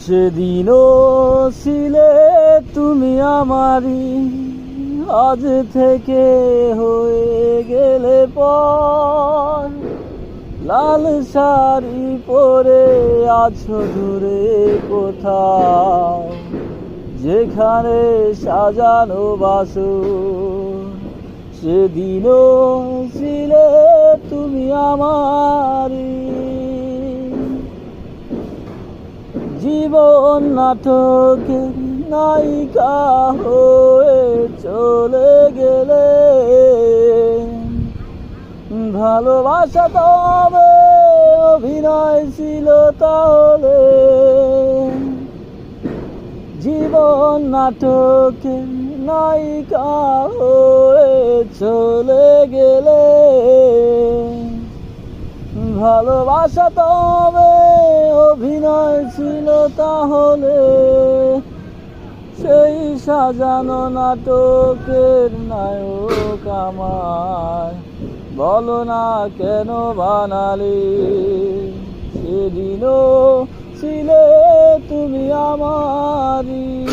সেদিনও ছিলে তুমি আমারই, আজ থেকে হয়ে গেলে পর। লাল শাড়ি পরে আছো দূরে কোথাও, যেখানে সাজানো বাসর। সেদিনও ছিলে তুমি আমারই। জীবন নাটকের নায়িকা হয়ে চলে গেলে, ভালোবাসা তবে অভিনয় ছিল তাহলে। জীবন নাটকের নায়িকা হয়ে চলে গেলে, ভালোবাসা তবে অভিনয় ছিল তাহলে। সেই সাজানো নাটকের নায়ক আমায় বলো না কেন বানালি। সেদিনও ছিলে তুমি আমারই।